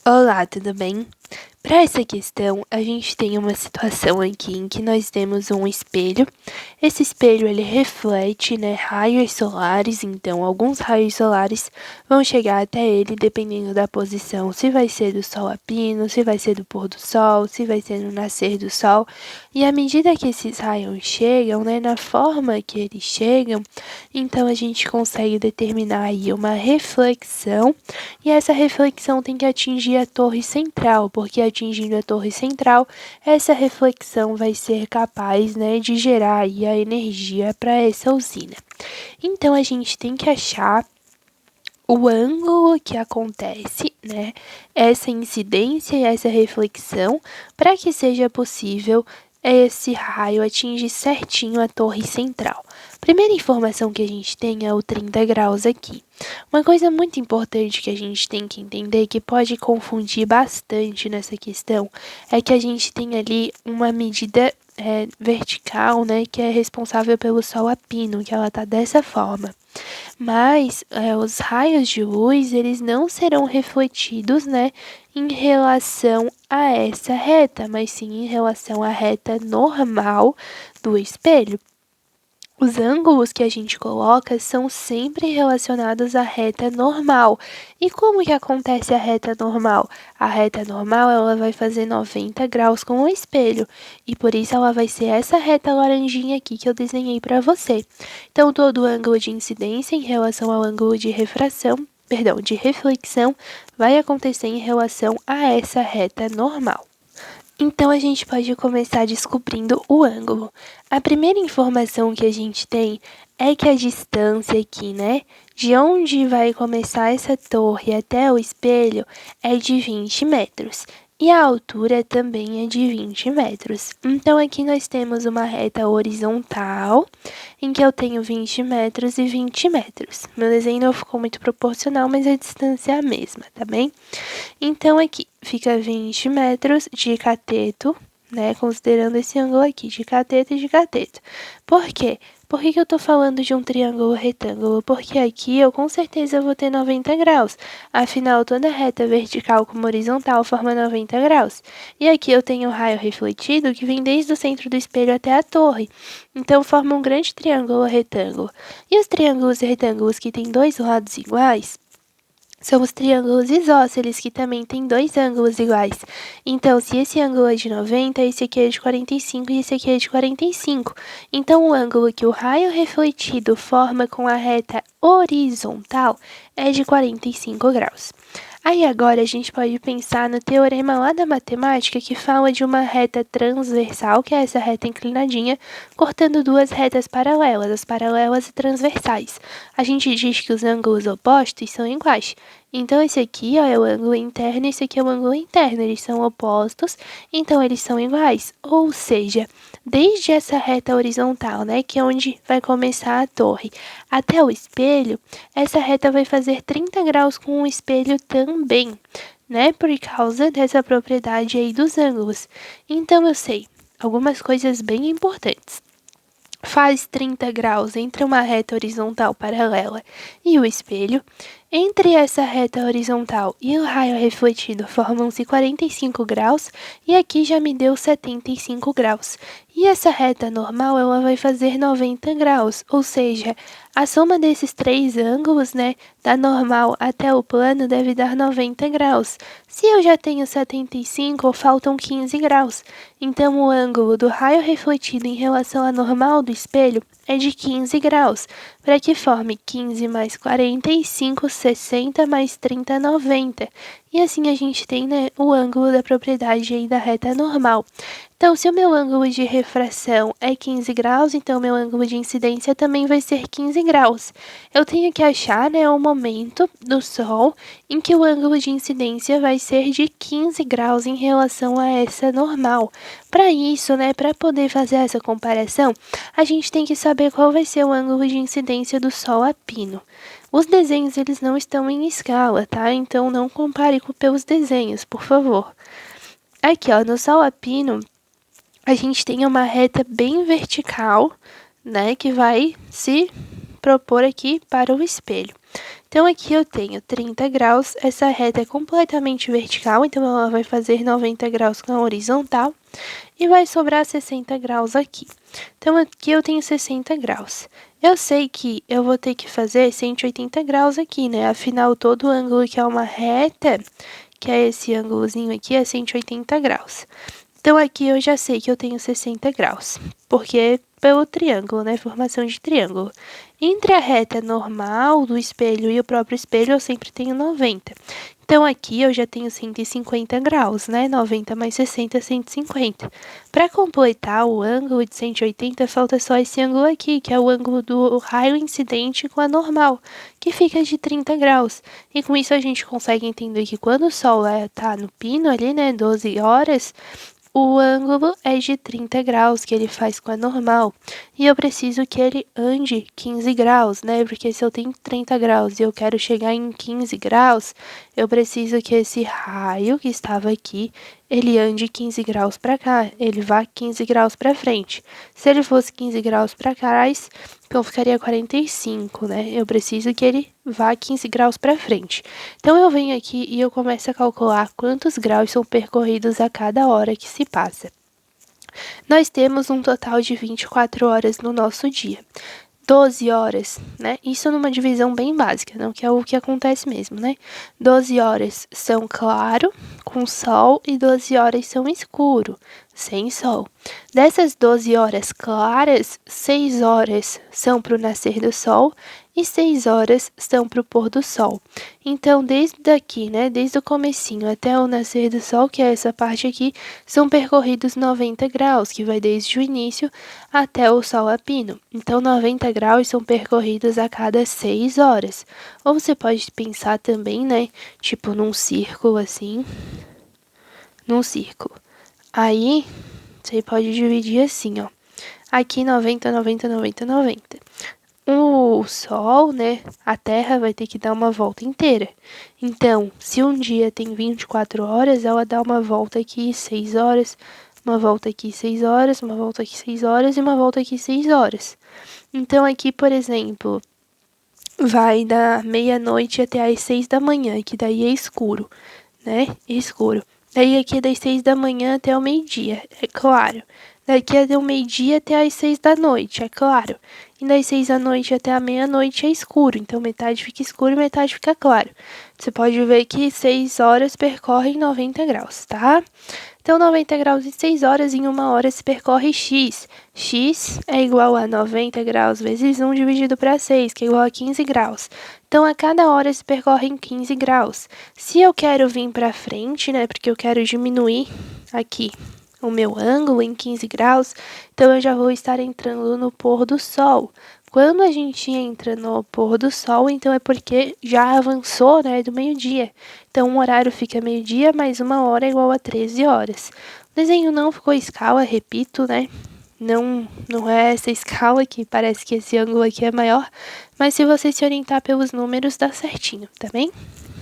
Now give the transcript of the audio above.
Olá, tudo bem? Para essa questão, a gente tem uma situação aqui em que nós temos um espelho. Esse espelho ele reflete, né, raios solares, então alguns raios solares vão chegar até ele dependendo da posição, se vai ser do sol a pino, se vai ser do pôr do sol, se vai ser no nascer do sol. E à medida que esses raios chegam, né, na forma que eles chegam, então a gente consegue determinar aí uma reflexão, e essa reflexão tem que atingir a torre central, porque atingindo a torre central, essa reflexão vai ser capaz, né, de gerar aí a energia para essa usina. Então a gente tem que achar o ângulo que acontece, né, essa incidência e essa reflexão, para que seja possível esse raio atingir certinho a torre central. Primeira informação que a gente tem é o 30 graus aqui. Uma coisa muito importante que a gente tem que entender, que pode confundir bastante nessa questão, é que a gente tem ali uma medida vertical, né, que é responsável pelo sol a pino, que ela tá dessa forma. Mas os raios de luz, eles não serão refletidos, né, em relação a essa reta, mas sim em relação à reta normal do espelho. Os ângulos que a gente coloca são sempre relacionados à reta normal. E como que acontece a reta normal? A reta normal, ela vai fazer 90 graus com o espelho, e por isso ela vai ser essa reta laranjinha aqui que eu desenhei para você. Então, todo ângulo de incidência em relação ao ângulo de de reflexão, vai acontecer em relação a essa reta normal. Então, a gente pode começar descobrindo o ângulo. A primeira informação que a gente tem é que a distância aqui, né, de onde vai começar essa torre até o espelho é de 20 metros. E a altura também é de 20 metros. Então, aqui nós temos uma reta horizontal, em que eu tenho 20 metros e 20 metros. Meu desenho não ficou muito proporcional, mas a distância é a mesma, tá bem? Então, aqui fica 20 metros de cateto, né? Considerando esse ângulo aqui, de cateto e de cateto. Por quê? Por que eu tô falando de um triângulo retângulo? Porque aqui eu com certeza vou ter 90 graus. Afinal, toda reta vertical como horizontal forma 90 graus. E aqui eu tenho um raio refletido que vem desde o centro do espelho até a torre. Então, forma um grande triângulo retângulo. E os triângulos retângulos que têm dois lados iguais são os triângulos isósceles, que também têm dois ângulos iguais. Então, se esse ângulo é de 90, esse aqui é de 45 e esse aqui é de 45. Então, o ângulo que o raio refletido forma com a reta horizontal é de 45 graus. Aí agora a gente pode pensar no teorema lá da matemática que fala de uma reta transversal, que é essa reta inclinadinha, cortando duas retas paralelas, as paralelas e transversais. A gente diz que os ângulos opostos são iguais. Então, esse aqui ó, é o ângulo interno e esse aqui é o ângulo interno. Eles são opostos, então eles são iguais. Ou seja, desde essa reta horizontal, né, que é onde vai começar a torre, até o espelho, essa reta vai fazer 30 graus com o espelho também, né, por causa dessa propriedade aí dos ângulos. Então, eu sei algumas coisas bem importantes. Faz 30 graus entre uma reta horizontal paralela e o espelho. Entre essa reta horizontal e o raio refletido formam-se 45 graus e aqui já me deu 75 graus. E essa reta normal ela vai fazer 90 graus, ou seja, a soma desses três ângulos, né, da normal até o plano deve dar 90 graus. Se eu já tenho 75, faltam 15 graus. Então, o ângulo do raio refletido em relação à normal do espelho é de 15 graus, para que forme 15 mais 45, 60 mais 30, 90. E assim a gente tem, né, o ângulo da propriedade aí da reta normal. Então, se o meu ângulo de refração é 15 graus, então meu ângulo de incidência também vai ser 15 graus. Eu tenho que achar, né, o momento do Sol em que o ângulo de incidência vai ser de 15 graus em relação a essa normal. Para isso, né, para poder fazer essa comparação, a gente tem que saber qual vai ser o ângulo de incidência do Sol a pino. Os desenhos, eles não estão em escala, tá? Então, não compare pelos desenhos, por favor. Aqui, ó, no Sol a pino, a gente tem uma reta bem vertical, né, que vai se propor aqui para o espelho. Então, aqui eu tenho 30 graus, essa reta é completamente vertical, então ela vai fazer 90 graus com a horizontal e vai sobrar 60 graus aqui. Então, aqui eu tenho 60 graus. Eu sei que eu vou ter que fazer 180 graus aqui, né? Afinal, todo ângulo que é uma reta, que é esse ângulozinho aqui, é 180 graus. Então, aqui eu já sei que eu tenho 60 graus, porque é pelo triângulo, né? Formação de triângulo. Entre a reta normal do espelho e o próprio espelho, eu sempre tenho 90. Então, aqui eu já tenho 150 graus, né? 90 mais 60, 150. Para completar o ângulo de 180, falta só esse ângulo aqui, que é o ângulo do raio incidente com a normal, que fica de 30 graus. E com isso a gente consegue entender que quando o sol tá no pino ali, né? 12 horas... O ângulo é de 30 graus que ele faz com a normal. E eu preciso que ele ande 15 graus, né? Porque se eu tenho 30 graus e eu quero chegar em 15 graus, eu preciso que esse raio que estava aqui, ele ande 15 graus para cá. Ele vá 15 graus para frente. Se ele fosse 15 graus para trás, então ficaria 45, né? Eu preciso que ele vá 15 graus para frente. Então, eu venho aqui e eu começo a calcular quantos graus são percorridos a cada hora que se passa. Nós temos um total de 24 horas no nosso dia. 12 horas, né? Isso numa divisão bem básica, não que é o que acontece mesmo, né? 12 horas são claro, com sol, e 12 horas são escuro, sem sol. Dessas 12 horas claras, 6 horas são para o nascer do sol e 6 horas são para o pôr do sol. Então, desde aqui, né, desde o comecinho até o nascer do sol, que é essa parte aqui, são percorridos 90 graus, que vai desde o início até o sol a pino. Então, 90 graus são percorridos a cada 6 horas. Ou você pode pensar também, né, tipo num círculo assim, num círculo. Aí, você pode dividir assim, ó. Aqui 90, 90, 90, 90. O Sol, né, a Terra vai ter que dar uma volta inteira. Então, se um dia tem 24 horas, ela dá uma volta aqui 6 horas, uma volta aqui 6 horas, uma volta aqui 6 horas e uma volta aqui 6 horas. Então, aqui, por exemplo, vai da meia-noite até as 6 da manhã, que daí é escuro, né? Escuro. Daí aqui é das 6 da manhã até o meio-dia, é claro. Daqui é do meio-dia até as 6 da noite, é claro. E das 6 da noite até a meia-noite é escuro. Então, metade fica escuro e metade fica claro. Você pode ver que 6 horas percorrem 90 graus, tá? Então, 90 graus e 6 horas, em uma hora se percorre x. X é igual a 90 graus vezes 1 dividido para 6, que é igual a 15 graus. Então, a cada hora se percorrem 15 graus. Se eu quero vir para frente, né, porque eu quero diminuir aqui o meu ângulo em 15 graus, então eu já vou estar entrando no pôr do sol. Quando a gente entra no pôr do sol, então é porque já avançou, né, do meio-dia. Então, o horário fica meio-dia, mais uma hora é igual a 13 horas. O desenho não ficou escala, repito, né? Não é essa escala que parece que esse ângulo aqui é maior, mas se você se orientar pelos números, dá certinho, tá bem?